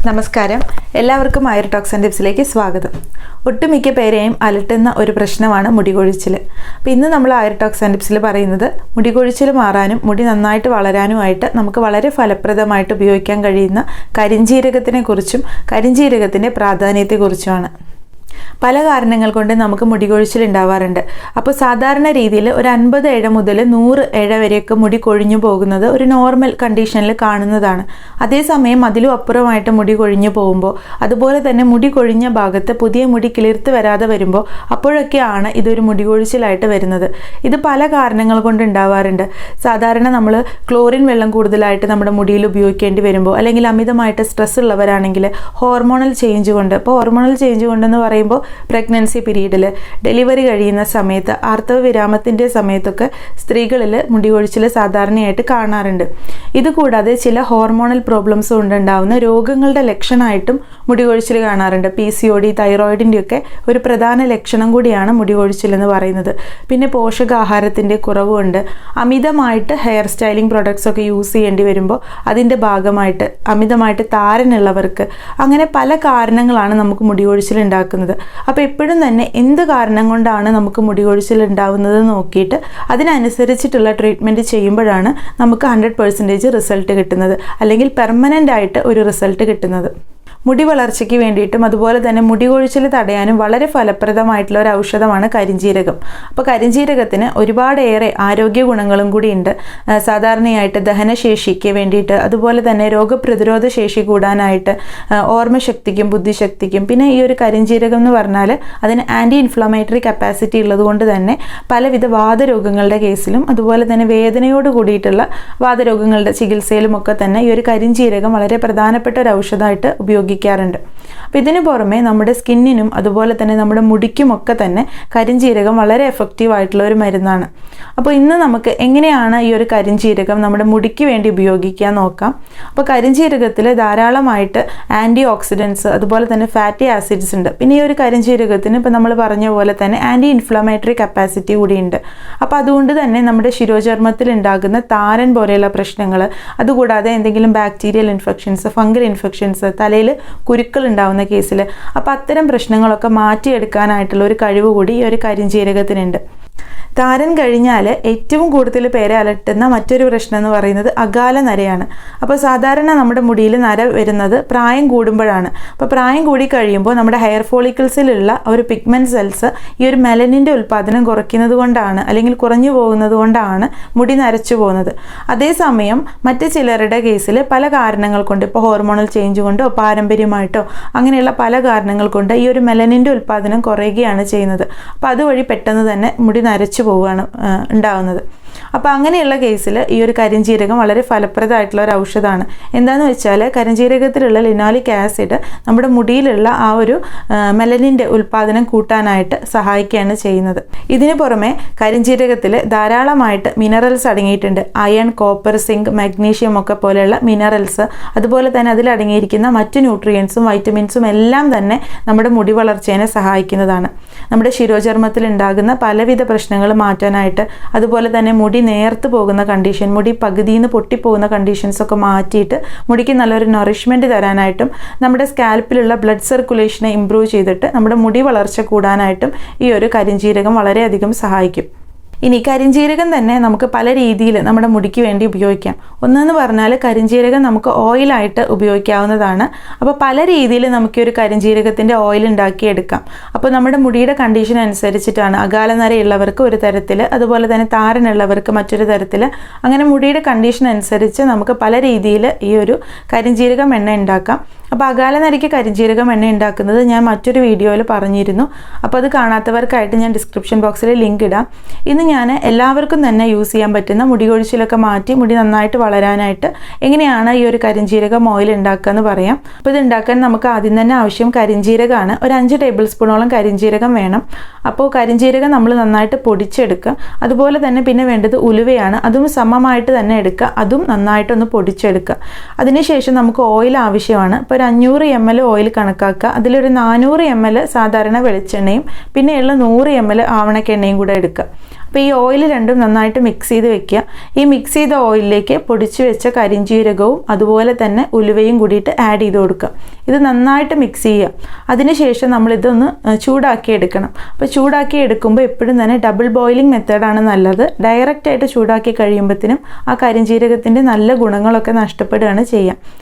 നമസ്കാരം, എല്ലാവർക്കും hair talks and ടിപ്സിലേക്ക് സ്വാഗതം. ഒട്ടുമിക്ക പേരെയും അലട്ടുന്ന ഒരു പ്രശ്നമാണ് മുടി കൊഴിച്ചിൽ. അപ്പോൾ ഇന്ന് നമ്മൾ ഹെയർ ടോക്സ് ആൻഡ് ടിപ്സിൽ പറയുന്നത് മുടി കൊഴിച്ചിൽ മാറാനും മുടി നന്നായിട്ട് വളരാനുമായിട്ട് നമുക്ക് വളരെ ഫലപ്രദമായിട്ട് ഉപയോഗിക്കാൻ കഴിയുന്ന കരിഞ്ജീരകത്തിനെ കുറിച്ചും കരിഞ്ജീരകത്തിൻ്റെ പ്രാധാന്യത്തെക്കുറിച്ചുമാണ്. പല കാരണങ്ങൾ കൊണ്ട് നമുക്ക് മുടി കൊഴിച്ചിൽ ഉണ്ടാവാറുണ്ട്. അപ്പോൾ സാധാരണ രീതിയിൽ ഒരു 50 ഇഴ മുതൽ 100 ഇഴ വരെയൊക്കെ മുടി കൊഴിഞ്ഞു പോകുന്നത് ഒരു നോർമൽ കണ്ടീഷനിൽ കാണുന്നതാണ്. അതേസമയം അതിലും അപ്പുറമായിട്ട് മുടി കൊഴിഞ്ഞു പോകുമ്പോൾ, അതുപോലെ തന്നെ മുടി കൊഴിഞ്ഞ ഭാഗത്ത് പുതിയ മുടി കിളിർത്ത് വരാതെ വരുമ്പോൾ അപ്പോഴൊക്കെയാണ് ഇതൊരു മുടി കൊഴിച്ചിലായിട്ട് വരുന്നത്. ഇത് പല കാരണങ്ങൾ കൊണ്ട് ഉണ്ടാവാറുണ്ട്. സാധാരണ നമ്മൾ ക്ലോറിൻ വെള്ളം കൂടുതലായിട്ട് നമ്മുടെ മുടിയിൽ ഉപയോഗിക്കേണ്ടി വരുമ്പോൾ, അല്ലെങ്കിൽ അമിതമായിട്ട് സ്ട്രെസ് ഉള്ളവരാണെങ്കിൽ ഹോർമോണൽ ചേഞ്ച് കൊണ്ട്, ഇപ്പോൾ ഹോർമോണൽ ചേഞ്ച് കൊണ്ടെന്ന് പറയുമ്പോൾ പ്രഗ്നൻസി പീരീഡിൽ, ഡെലിവറി കഴിയുന്ന സമയത്ത്, ആർത്തവ വിരാമത്തിൻ്റെ സമയത്തൊക്കെ സ്ത്രീകളിൽ മുടി കൊഴിച്ചിൽ സാധാരണയായിട്ട് കാണാറുണ്ട്. ഇതുകൂടാതെ ചില ഹോർമോണൽ പ്രോബ്ലംസ് കൊണ്ടുണ്ടാവുന്ന രോഗങ്ങളുടെ ലക്ഷണമായിട്ടും മുടി കൊഴിച്ചിൽ കാണാറുണ്ട്. PCOD, തൈറോയിഡിൻ്റെയൊക്കെ ഒരു പ്രധാന ലക്ഷണം കൂടിയാണ് മുടി കൊഴിച്ചിൽ എന്ന് പറയുന്നത്. പിന്നെ പോഷകാഹാരത്തിൻ്റെ കുറവുണ്ട്. അമിതമായിട്ട് ഹെയർ സ്റ്റൈലിംഗ് പ്രൊഡക്ട്സ് ഒക്കെ യൂസ് ചെയ്യേണ്ടി വരുമ്പോൾ അതിൻ്റെ ഭാഗമായിട്ട് അമിതമായിട്ട് താരനുള്ളവർക്ക്, അങ്ങനെ പല കാരണങ്ങളാണ് നമുക്ക് മുടി കൊഴിച്ചിൽ ഉണ്ടാക്കുന്നത്. അപ്പോൾ എപ്പോഴും തന്നെ എന്ത് കാരണം കൊണ്ടാണ് നമുക്ക് മുടി കൊഴിച്ചിൽ ഉണ്ടാവുന്നത് നോക്കിയിട്ട് അതിനനുസരിച്ചിട്ടുള്ള ട്രീറ്റ്മെൻറ്റ് ചെയ്യുമ്പോഴാണ് നമുക്ക് 100% റിസൾട്ട് കിട്ടുന്നത്, അല്ലെങ്കിൽ പെർമനൻ്റ് ആയിട്ട് ഒരു റിസൾട്ട് കിട്ടുന്നത്. മുടി വളർച്ചയ്ക്ക് വേണ്ടിയിട്ടും അതുപോലെ തന്നെ മുടി കൊഴിച്ചിൽ തടയാനും വളരെ ഫലപ്രദമായിട്ടുള്ള ഒരു ഔഷധമാണ് കരിഞ്ജീരകം. അപ്പോൾ കരിഞ്ജീരകത്തിന് ഒരുപാടേറെ ആരോഗ്യ ഗുണങ്ങളും കൂടിയുണ്ട്. സാധാരണയായിട്ട് ദഹനശേഷിക്ക് വേണ്ടിയിട്ട്, അതുപോലെ തന്നെ രോഗപ്രതിരോധ ശേഷി കൂടാനായിട്ട്, ഓർമ്മശക്തിക്കും ബുദ്ധിശക്തിക്കും. പിന്നെ ഈ ഒരു കരിഞ്ജീരകം എന്ന് പറഞ്ഞാൽ അതിന് ആൻറ്റി ഇൻഫ്ലമേറ്ററി കപ്പാസിറ്റി ഉള്ളത് കൊണ്ട് തന്നെ പലവിധ വാതരോഗങ്ങളുടെ കേസിലും അതുപോലെ തന്നെ വേദനയോട് കൂടിയിട്ടുള്ള വാതരോഗങ്ങളുടെ ചികിത്സയിലും ഒക്കെ തന്നെ ഈ ഒരു കരിഞ്ജീരകം വളരെ പ്രധാനപ്പെട്ട ഒരു ഔഷധമായിട്ട് ഉപയോഗിക്കാറുണ്ട്. അപ്പോൾ ഇതിന് പുറമെ നമ്മുടെ സ്കിന്നിനും അതുപോലെ തന്നെ നമ്മുടെ മുടിക്കുമൊക്കെ തന്നെ കരിഞ്ജീരകം വളരെ എഫക്റ്റീവ് ആയിട്ടുള്ള ഒരു മരുന്നാണ്. അപ്പോൾ ഇന്ന് നമുക്ക് എങ്ങനെയാണ് ഈ ഒരു കരിഞ്ജീരകം നമ്മുടെ മുടിക്ക് വേണ്ടി ഉപയോഗിക്കാൻ നോക്കാം. അപ്പോൾ കരിഞ്ജീരകത്തിൽ ധാരാളമായിട്ട് ആൻറ്റി ഓക്സിഡൻസ് അതുപോലെ തന്നെ ഫാറ്റി ആസിഡ്സ് ഉണ്ട്. പിന്നെ ഈ ഒരു കരിഞ്ജീരകത്തിന് ഇപ്പോൾ നമ്മൾ പറഞ്ഞ പോലെ തന്നെ ആൻറ്റി ഇൻഫ്ലമേറ്ററി കപ്പാസിറ്റി കൂടിയുണ്ട്. അപ്പോൾ അതുകൊണ്ട് തന്നെ നമ്മുടെ ശിരോചർമ്മത്തിൽ ഉണ്ടാകുന്ന താരൻ പോലെയുള്ള പ്രശ്നങ്ങൾ, അതുകൂടാതെ എന്തെങ്കിലും ബാക്ടീരിയൽ ഇൻഫെക്ഷൻസ്, ഫംഗൽ ഇൻഫെക്ഷൻസ്, തലയിൽ കുരുക്കൾ ഉണ്ടാവുന്ന കേസിൽ, അപ്പോൾ അത്തരം പ്രശ്നങ്ങളൊക്കെ മാറ്റിയെടുക്കാനായിട്ടുള്ള ഒരു കഴിവ് കൂടി ഈ ഒരു കരിഞ്ജീരകത്തിനുണ്ട്. താരൻ കഴിഞ്ഞാൽ ഏറ്റവും കൂടുതൽ പേരെ അലട്ടുന്ന മറ്റൊരു പ്രശ്നം എന്ന് പറയുന്നത് അകാല നരയാണ്. അപ്പോൾ സാധാരണ നമ്മുടെ മുടിയിൽ നര വരുന്നത് പ്രായം കൂടുമ്പോഴാണ്. അപ്പോൾ പ്രായം കൂടി കഴിയുമ്പോൾ നമ്മുടെ ഹെയർ ഫോളിക്കിൾസിലുള്ള ഒരു പിഗ്മെൻറ്റ് സെൽസ് ഈ ഒരു മെലനിൻ്റെ ഉൽപ്പാദനം കുറയ്ക്കുന്നത് കൊണ്ടാണ്, അല്ലെങ്കിൽ കുറഞ്ഞു പോകുന്നത് കൊണ്ടാണ് മുടി നരച്ചു പോകുന്നത്. അതേസമയം മറ്റ് ചിലരുടെ കേസിൽ പല കാരണങ്ങൾ കൊണ്ട്, ഇപ്പോൾ ഹോർമോണൽ ചേഞ്ച് കൊണ്ടോ പാരമ്പര്യമായിട്ടോ അങ്ങനെയുള്ള പല കാരണങ്ങൾ കൊണ്ട് ഈ ഒരു മെലനിൻ്റെ ഉൽപ്പാദനം കുറയുകയാണ് ചെയ്യുന്നത്. അപ്പോൾ അതുവഴി പെട്ടെന്ന് തന്നെ മുടി നരച്ചു പോവുകയാണ് ഉണ്ടാവുന്നത്. അപ്പോൾ അങ്ങനെയുള്ള കേസിൽ ഈ ഒരു കരിഞ്ജീരകം വളരെ ഫലപ്രദമായിട്ടുള്ള ഒരു ഔഷധമാണ്. എന്താണെന്ന് വെച്ചാൽ കരിഞ്ജീരകത്തിലുള്ള ലിനോളിക് ആസിഡ് നമ്മുടെ മുടിയിലുള്ള ആ ഒരു മെലനിൻ്റെ ഉൽപ്പാദനം കൂട്ടാനായിട്ട് സഹായിക്കുകയാണ് ചെയ്യുന്നത്. ഇതിന് പുറമെ കരിഞ്ജീരകത്തിൽ ധാരാളമായിട്ട് മിനറൽസ് അടങ്ങിയിട്ടുണ്ട്. അയൺ, കോപ്പർ, സിങ്ക്, മാഗ്നീഷ്യം ഒക്കെ പോലെയുള്ള മിനറൽസ്, അതുപോലെ തന്നെ അതിലടങ്ങിയിരിക്കുന്ന മറ്റു ന്യൂട്രിയൻസും വൈറ്റമിൻസും എല്ലാം തന്നെ നമ്മുടെ മുടി വളർച്ചയെ സഹായിക്കുന്നതാണ്. നമ്മുടെ ശിരോചർമ്മത്തിൽ ഉണ്ടാകുന്ന പലവിധ പ്രശ്നങ്ങൾ മാറ്റാനായിട്ട്, അതുപോലെ തന്നെ മുടി നേർത്ത് പോകുന്ന കണ്ടീഷൻ, മുടി പകുതിയിൽ നിന്ന് പൊട്ടിപ്പോകുന്ന കണ്ടീഷൻസ് ഒക്കെ മാറ്റിയിട്ട് മുടിക്ക് നല്ലൊരു നറിഷ്മെൻറ്റ് തരാനായിട്ടും, നമ്മുടെ സ്കാൽപ്പിലുള്ള ബ്ലഡ് സർക്കുലേഷനെ ഇമ്പ്രൂവ് ചെയ്തിട്ട് നമ്മുടെ മുടി വളർച്ച കൂടാനായിട്ടും ഈ ഒരു കരിഞ്ജീരകം വളരെയധികം സഹായിക്കും. ഇനി കരിഞ്ജീരകം തന്നെ നമുക്ക് പല രീതിയിൽ നമ്മുടെ മുടിക്ക് വേണ്ടി ഉപയോഗിക്കാം. ഒന്നെന്ന് പറഞ്ഞാൽ കരിഞ്ജീരകം നമുക്ക് ഓയിലായിട്ട് ഉപയോഗിക്കാവുന്നതാണ്. അപ്പോൾ പല രീതിയിൽ നമുക്ക് ഒരു കരിഞ്ജീരകത്തിൻ്റെ ഓയിൽ ഉണ്ടാക്കിയെടുക്കാം. അപ്പോൾ നമ്മുടെ മുടിയുടെ കണ്ടീഷൻ അനുസരിച്ചിട്ടാണ്. അകാല നരയുള്ളവർക്ക് ഒരു തരത്തിൽ, അതുപോലെ തന്നെ താരനുള്ളവർക്ക് മറ്റൊരു തരത്തിൽ, അങ്ങനെ മുടിയുടെ കണ്ടീഷൻ അനുസരിച്ച് നമുക്ക് പല രീതിയിൽ ഈ ഒരു കരിഞ്ജീരകം എണ്ണ ഉണ്ടാക്കാം. അപ്പോൾ അകാല നരയ്ക്ക് കരിഞ്ജീരകം എണ്ണ ഉണ്ടാക്കുന്നത് ഞാൻ മറ്റൊരു വീഡിയോയിൽ പറഞ്ഞിരുന്നു. അപ്പോൾ അത് കാണാത്തവർക്കായിട്ട് ഞാൻ ഡിസ്ക്രിപ്ഷൻ ബോക്സിൽ ലിങ്ക് ഇടാം. ഇന്ന് ഞാൻ എല്ലാവർക്കും തന്നെ യൂസ് ചെയ്യാൻ പറ്റുന്ന മുടി കൊഴിച്ചിലൊക്കെ മാറ്റി മുടി നന്നായിട്ട് വളരാനായിട്ട് എങ്ങനെയാണ് ഈ ഒരു കരിഞ്ജീരകം ഓയിൽ ഉണ്ടാക്കുക എന്ന് പറയാം. അപ്പോൾ ഇത് ഉണ്ടാക്കാൻ നമുക്ക് ആദ്യം തന്നെ ആവശ്യം കരിഞ്ജീരകമാണ്. ഒരു 5 ടേബിൾ സ്പൂണോളം കരിഞ്ജീരകം വേണം. അപ്പോൾ കരിഞ്ജീരകം നമ്മൾ നന്നായിട്ട് പൊടിച്ചെടുക്കുക. അതുപോലെ തന്നെ പിന്നെ വേണ്ടത് ഉലുവയാണ്. അതും സമമായിട്ട് തന്നെ എടുക്കുക. അതും നന്നായിട്ടൊന്ന് പൊടിച്ചെടുക്കുക. അതിനുശേഷം നമുക്ക് ഓയിൽ ആവശ്യമാണ്. ഇപ്പോൾ ഒരു 500 ml ഓയിൽ കണക്കാക്കുക. അതിലൊരു 400 ml സാധാരണ വെളിച്ചെണ്ണയും പിന്നെയുള്ള 100 ml ആവണക്കെണ്ണയും കൂടെ എടുക്കുക. അപ്പോൾ ഈ ഓയിൽ രണ്ടും നന്നായിട്ട് മിക്സ് ചെയ്ത് വെക്കുക. ഈ മിക്സ് ചെയ്ത ഓയിലിലേക്ക് പൊടിച്ചു വെച്ച കരിഞ്ജീരകവും അതുപോലെ തന്നെ ഉലുവയും കൂടിയിട്ട് ആഡ് ചെയ്ത് കൊടുക്കുക. ഇത് നന്നായിട്ട് മിക്സ് ചെയ്യുക. അതിനുശേഷം നമ്മളിതൊന്ന് ചൂടാക്കി എടുക്കണം. അപ്പോൾ ചൂടാക്കി എടുക്കുമ്പോൾ എപ്പോഴും തന്നെ ഡബിൾ ബോയിലിംഗ് മെത്തേഡാണ് നല്ലത്. ഡയറക്റ്റായിട്ട് ചൂടാക്കി കഴിയുമ്പോഴത്തേനും ആ കരിഞ്ജീരകത്തിൻ്റെ നല്ല ഗുണങ്ങളൊക്കെ നഷ്ടപ്പെടുകയാണ് ചെയ്യുക.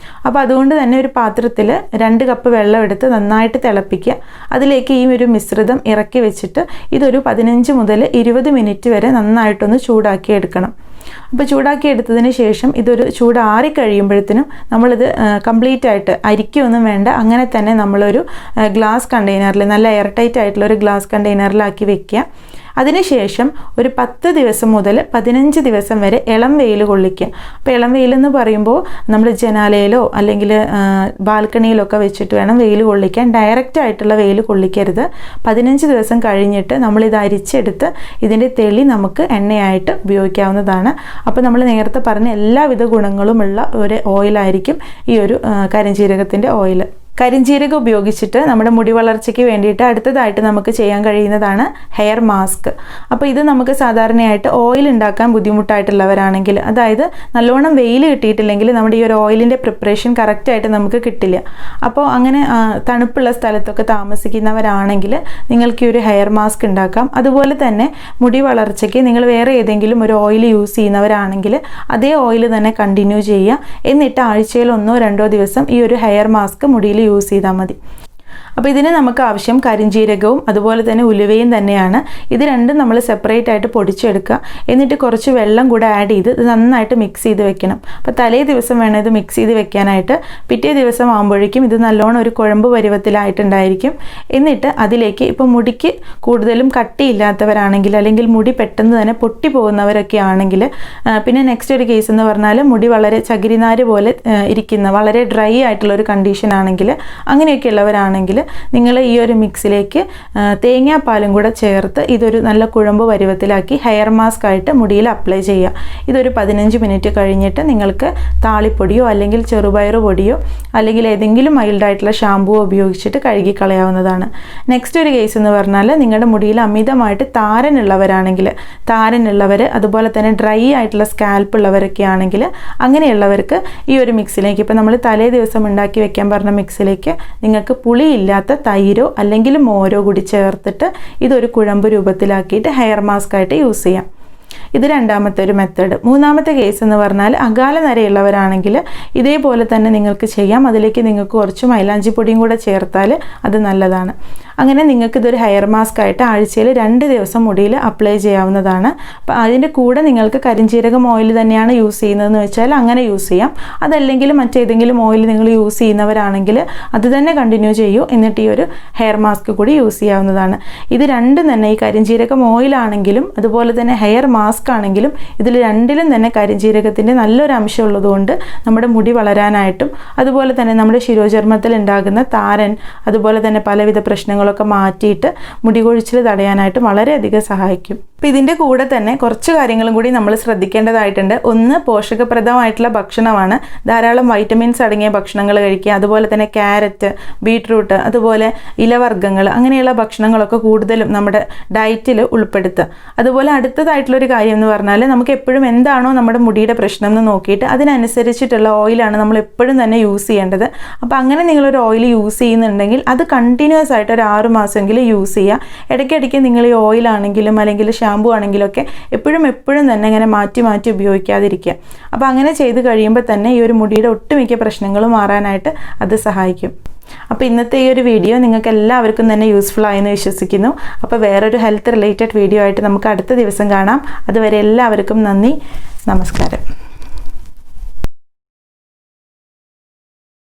അപ്പോൾ അതുകൊണ്ട് തന്നെ ഒരു പാത്രത്തിൽ 2 കപ്പ് വെള്ളം എടുത്ത് നന്നായിട്ട് തിളപ്പിക്കുക. അതിലേക്ക് ഈ ഒരു മിശ്രിതം ഇറക്കി വെച്ചിട്ട് ഇതൊരു 15 മുതൽ 20 മിനിറ്റ് വരെ നന്നായിട്ടൊന്ന് ചൂടാക്കി എടുക്കണം. അപ്പോൾ ചൂടാക്കി എടുത്തതിന് ശേഷം ഇതൊരു ചൂടാറി കഴിയുമ്പോഴത്തേനും നമ്മളിത് കംപ്ലീറ്റ് ആയിട്ട് അരിക്കൊന്നും വേണ്ട, അങ്ങനെ തന്നെ നമ്മളൊരു ഗ്ലാസ് കണ്ടെയ്നറിൽ, നല്ല എയർ ടൈറ്റ് ആയിട്ടുള്ള ഒരു ഗ്ലാസ് കണ്ടെയ്നറിലാക്കി വെക്കുക. അതിനുശേഷം ഒരു 10 ദിവസം മുതൽ 15 ദിവസം വരെ ഇളം വെയിൽ കൊള്ളിക്കുക. അപ്പോൾ ഇളം വെയിലെന്ന് പറയുമ്പോൾ നമ്മൾ ജനാലയിലോ അല്ലെങ്കിൽ ബാൽക്കണിയിലൊക്കെ വെച്ചിട്ട് വേണം വെയിൽ കൊള്ളിക്കാൻ. ഡയറക്റ്റ് ആയിട്ടുള്ള വെയിൽ കൊള്ളിക്കരുത്. 15 ദിവസം കഴിഞ്ഞിട്ട് നമ്മളിത് അരിച്ചെടുത്ത് ഇതിൻ്റെ തെളി നമുക്ക് എണ്ണയായിട്ട് ഉപയോഗിക്കാവുന്നതാണ്. അപ്പോൾ നമ്മൾ നേരത്തെ പറഞ്ഞ എല്ലാവിധ ഗുണങ്ങളുമുള്ള ഒരു ഓയിലായിരിക്കും ഈ ഒരു കരിഞ്ജീരകത്തിൻ്റെ ഓയിൽ. കരിഞ്ജീരകം ഉപയോഗിച്ചിട്ട് നമ്മുടെ മുടി വളർച്ചയ്ക്ക് വേണ്ടിയിട്ട് അടുത്തതായിട്ട് നമുക്ക് ചെയ്യാൻ കഴിയുന്നതാണ് ഹെയർ മാസ്ക്. അപ്പോൾ ഇത് നമുക്ക് സാധാരണയായിട്ട് ഓയിൽ ഉണ്ടാക്കാൻ ബുദ്ധിമുട്ടായിട്ടുള്ളവരാണെങ്കിൽ, അതായത് നല്ലോണം വെയിൽ കിട്ടിയിട്ടില്ലെങ്കിൽ നമ്മുടെ ഈ ഒരു ഓയിലിൻ്റെ പ്രിപ്പറേഷൻ കറക്റ്റായിട്ട് നമുക്ക് കിട്ടില്ല. അപ്പോൾ അങ്ങനെ തണുപ്പുള്ള സ്ഥലത്തൊക്കെ താമസിക്കുന്നവരാണെങ്കിൽ നിങ്ങൾക്ക് ഈ ഒരു ഹെയർ മാസ്ക് ഉണ്ടാക്കാം. അതുപോലെ തന്നെ മുടി വളർച്ചയ്ക്ക് നിങ്ങൾ വേറെ ഏതെങ്കിലും ഒരു ഓയിൽ യൂസ് ചെയ്യുന്നവരാണെങ്കിൽ അതേ ഓയിൽ തന്നെ കണ്ടിന്യൂ ചെയ്യുക. എന്നിട്ട് ആഴ്ചയിൽ 1-2 ദിവസം ഈ ഒരു ഹെയർ മാസ്ക് മുടിയിൽ യൂസ് ചെയ്താൽ മതി. അപ്പോൾ ഇതിന് നമുക്ക് ആവശ്യം കരിഞ്ജീരകവും അതുപോലെ തന്നെ ഉലുവയും തന്നെയാണ്. ഇത് രണ്ടും നമ്മൾ സെപ്പറേറ്റ് ആയിട്ട് പൊടിച്ചെടുക്കുക. എന്നിട്ട് കുറച്ച് വെള്ളം കൂടെ ആഡ് ചെയ്ത് ഇത് നന്നായിട്ട് മിക്സ് ചെയ്ത് വെക്കണം. അപ്പോൾ തലേ ദിവസം വേണം ഇത് മിക്സ് ചെയ്ത് വെക്കാനായിട്ട്. പിറ്റേ ദിവസം ആകുമ്പോഴേക്കും ഇത് നല്ലോണം ഒരു കുഴമ്പ് പരുവത്തിലായിട്ടുണ്ടായിരിക്കും. എന്നിട്ട് അതിലേക്ക് ഇപ്പോൾ മുടിക്ക് കൂടുതലും കട്ടിയില്ലാത്തവരാണെങ്കിൽ, അല്ലെങ്കിൽ മുടി പെട്ടെന്ന് തന്നെ പൊട്ടി പോകുന്നവരൊക്കെ ആണെങ്കിൽ, പിന്നെ നെക്സ്റ്റ് ഒരു കേസ് എന്ന് പറഞ്ഞാൽ മുടി വളരെ ചകിരിനാര് പോലെ ഇരിക്കുന്ന, വളരെ ഡ്രൈ ആയിട്ടുള്ള ഒരു കണ്ടീഷൻ ആണെങ്കിൽ, അങ്ങനെയൊക്കെ ഉള്ളവരാണെങ്കിൽ നിങ്ങൾ ഈ ഒരു മിക്സിലേക്ക് തേങ്ങാപ്പാലും കൂടെ ചേർത്ത് ഇതൊരു നല്ല കുഴമ്പ് പരുവത്തിലാക്കി ഹെയർ മാസ്ക് ആയിട്ട് മുടിയിൽ അപ്ലൈ ചെയ്യുക. ഇതൊരു 15 മിനിറ്റ് കഴിഞ്ഞിട്ട് നിങ്ങൾക്ക് താളിപ്പൊടിയോ അല്ലെങ്കിൽ ചെറുപയർ പൊടിയോ അല്ലെങ്കിൽ ഏതെങ്കിലും മൈൽഡായിട്ടുള്ള ഷാമ്പുവോ ഉപയോഗിച്ചിട്ട് കഴുകി കളയാവുന്നതാണ്. നെക്സ്റ്റ് ഒരു കേസ് എന്ന് പറഞ്ഞാൽ നിങ്ങളുടെ മുടിയിൽ അമിതമായിട്ട് താരനുള്ളവരാണെങ്കിൽ, താരനുള്ളവർ അതുപോലെ തന്നെ ഡ്രൈ ആയിട്ടുള്ള സ്കാൽപ്പ് ഉള്ളവരൊക്കെ ആണെങ്കിൽ, അങ്ങനെയുള്ളവർക്ക് ഈ ഒരു മിക്സിലേക്ക്, ഇപ്പോൾ നമ്മൾ തലേ ദിവസം ഉണ്ടാക്കി വെക്കാൻ പറഞ്ഞ മിക്സിലേക്ക് നിങ്ങൾക്ക് പുളിയില്ലാത്ത തൈരോ അല്ലെങ്കിൽ മോരോ കൂടി ചേർത്തിട്ട് ഇതൊരു കുഴമ്പ് രൂപത്തിലാക്കിയിട്ട് ഹെയർ മാസ്ക് ആയിട്ട് യൂസ് ചെയ്യാം. ഇത് രണ്ടാമത്തെ ഒരു മെത്തേഡ്. മൂന്നാമത്തെ കേസ് എന്ന് പറഞ്ഞാൽ അകാല നരയുള്ളവരാണെങ്കിൽ ഇതേപോലെ തന്നെ നിങ്ങൾക്ക് ചെയ്യാം. അതിലേക്ക് നിങ്ങൾക്ക് കുറച്ച് മൈലാഞ്ചി പൊടിയും കൂടെ ചേർത്താൽ അത് നല്ലതാണ്. അങ്ങനെ നിങ്ങൾക്കിതൊരു ഹെയർ മാസ്ക് ആയിട്ട് ആഴ്ചയിൽ 2 ദിവസം മുടിയിൽ അപ്ലൈ ചെയ്യാവുന്നതാണ്. അപ്പോൾ അതിൻ്റെ കൂടെ നിങ്ങൾക്ക് കരിഞ്ജീരകം ഓയിൽ തന്നെയാണ് യൂസ് ചെയ്യുന്നതെന്ന് വെച്ചാൽ അങ്ങനെ യൂസ് ചെയ്യാം. അതല്ലെങ്കിൽ മറ്റേതെങ്കിലും ഓയിൽ നിങ്ങൾ യൂസ് ചെയ്യുന്നവരാണെങ്കിൽ അത് തന്നെ കണ്ടിന്യൂ ചെയ്യൂ. എന്നിട്ട് ഈ ഒരു ഹെയർ മാസ്ക് കൂടി യൂസ് ചെയ്യാവുന്നതാണ്. ഇത് രണ്ടും തന്നെ, ഈ കരിഞ്ജീരകം ഓയിലാണെങ്കിലും അതുപോലെ തന്നെ ഹെയർ മാസ്ക് ആണെങ്കിലും, ഇതിൽ രണ്ടിലും തന്നെ കരിഞ്ജീരകത്തിൻ്റെ നല്ലൊരു അംശം ഉള്ളതുകൊണ്ട് നമ്മുടെ മുടി വളരാനായിട്ടും അതുപോലെ തന്നെ നമ്മുടെ ശിരോചർമ്മത്തിൽ ഉണ്ടാകുന്ന താരൻ അതുപോലെ തന്നെ പലവിധ പ്രശ്നങ്ങളൊക്കെ മാറ്റിയിട്ട് മുടി കൊഴിച്ചിൽ തടയാനായിട്ടും വളരെയധികം സഹായിക്കും. അപ്പോൾ ഇതിൻ്റെ കൂടെ തന്നെ കുറച്ച് കാര്യങ്ങളും കൂടി നമ്മൾ ശ്രദ്ധിക്കേണ്ടതായിട്ടുണ്ട്. ഒന്ന്, പോഷകപ്രദമായിട്ടുള്ള ഭക്ഷണമാണ്. ധാരാളം വൈറ്റമിൻസ് അടങ്ങിയ ഭക്ഷണങ്ങൾ കഴിക്കുക. അതുപോലെ തന്നെ ക്യാരറ്റ്, ബീട്രൂട്ട്, അതുപോലെ ഇലവർഗ്ഗങ്ങൾ, അങ്ങനെയുള്ള ഭക്ഷണങ്ങളൊക്കെ കൂടുതലും നമ്മുടെ ഡയറ്റിൽ ഉൾപ്പെടുത്തുക. അതുപോലെ അടുത്തതായിട്ടുള്ളൊരു കാര്യം എന്ന് പറഞ്ഞാൽ നമുക്ക് എപ്പോഴും എന്താണോ നമ്മുടെ മുടിയുടെ പ്രശ്നം എന്ന് നോക്കിയിട്ട് അതിനനുസരിച്ചിട്ടുള്ള ഓയിലാണ് നമ്മൾ എപ്പോഴും തന്നെ യൂസ് ചെയ്യേണ്ടത്. അപ്പോൾ അങ്ങനെ നിങ്ങളൊരു ഓയിൽ യൂസ് ചെയ്യുന്നുണ്ടെങ്കിൽ അത് കണ്ടിന്യൂസ് ആയിട്ട് ഒരു 6 മാസമെങ്കിലും യൂസ് ചെയ്യുക. ഇടയ്ക്കിടയ്ക്ക് നിങ്ങൾ ഈ ഓയിലാണെങ്കിലും അല്ലെങ്കിൽ ഷാമ്പു ആണെങ്കിലൊക്കെ എപ്പോഴും തന്നെ ഇങ്ങനെ മാറ്റി ഉപയോഗിക്കാതിരിക്കുക. അപ്പോൾ അങ്ങനെ ചെയ്ത് കഴിയുമ്പോൾ തന്നെ ഈ ഒരു മുടിയുടെ ഒട്ടുമിക്ക പ്രശ്നങ്ങളും മാറാനായിട്ട് അത് സഹായിക്കും. അപ്പോൾ ഇന്നത്തെ ഈ ഒരു വീഡിയോ നിങ്ങൾക്ക് എല്ലാവർക്കും തന്നെ യൂസ്ഫുൾ ആയെന്ന് വിശ്വസിക്കുന്നു. അപ്പോൾ വേറൊരു ഹെൽത്ത് റിലേറ്റഡ് വീഡിയോ ആയിട്ട് നമുക്ക് അടുത്ത ദിവസം കാണാം. അതുവരെ എല്ലാവർക്കും നന്ദി, നമസ്കാരം.